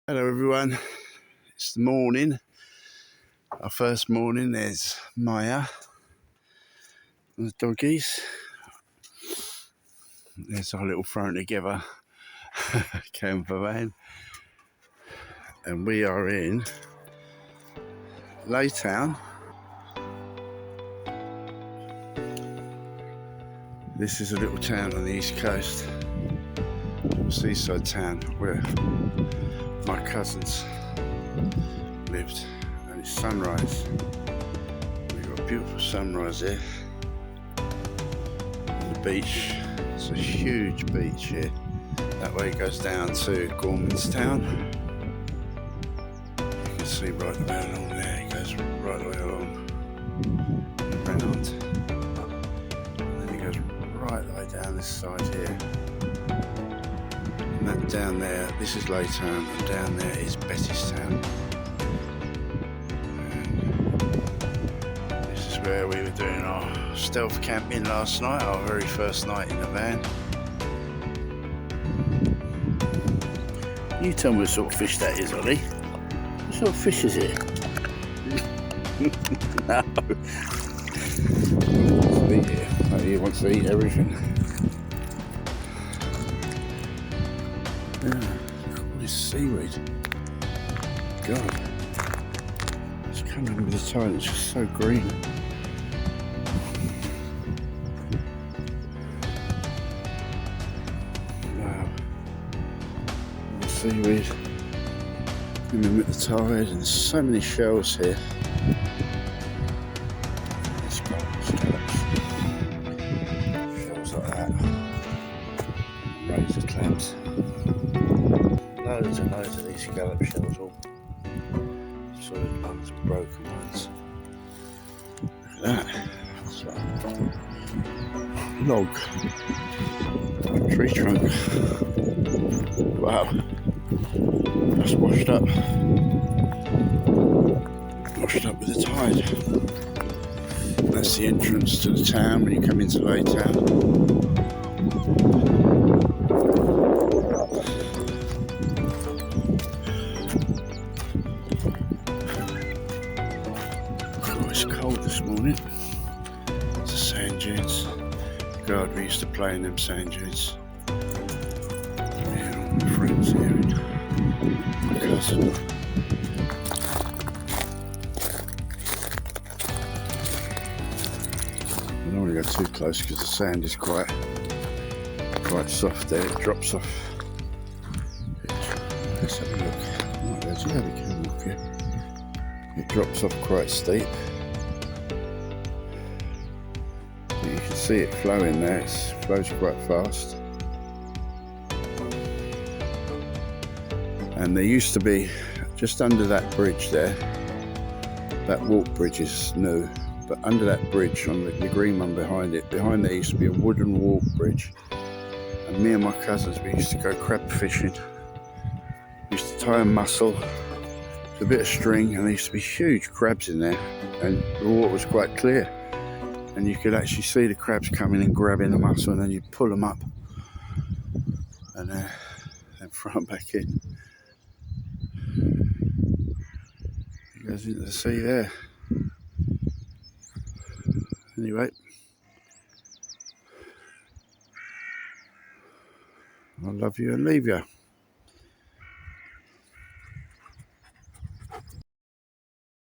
Hello everyone, it's the morning, our first morning. There's Maya and the doggies. There's our little thrown together camper van, and we are in Laytown. This is a little town on the east coast, seaside town where my cousins lived, and it's sunrise. We've got a beautiful sunrise here on the beach. It's a huge beach here. That way it goes down to Gormanstown. You can see right the way along there. It goes right the way along and round, and then it goes right the way down this side here. And then down there, this is Laytown, and down there is Bettystown. This is where we were doing our stealth camping last night, our very first night in the van. You tell me what sort of fish that is, Ollie. What sort of fish is it? No. He wants to eat everything. Yeah, look at all this seaweed. God. It's coming with the tide, it's just so green. Wow. The seaweed coming with the tide, and there's so many shells here. Shells like that. Razor clams. Loads and loads of these scallop shells, all solid ones and broken ones. Look at that. It's like a log, a tree trunk. Wow. Just washed up with the tide. That's the entrance to the town when you come into Laytown. It's cold this morning. It's the sand dunes. God, we used to play in them sand dunes. Yeah, all my friends here and my cousin. I don't want to go too close because the sand is quite soft there. It drops off. Let's have a look. Oh, there's a camel here. It drops off quite steep. But you can see it flowing there. It flows quite fast. And there used to be, just under that bridge there, that walk bridge is new, but under that bridge, on the green one behind there used to be a wooden walk bridge. And me and my cousins, we used to go crab fishing. We used to tie a mussel with a bit of string, and there used to be huge crabs in there, and the water was quite clear, and you could actually see the crabs coming and grabbing the mussel, and then you'd pull them up and then throw them back in. It goes into the sea there. Anyway, I love you and leave you.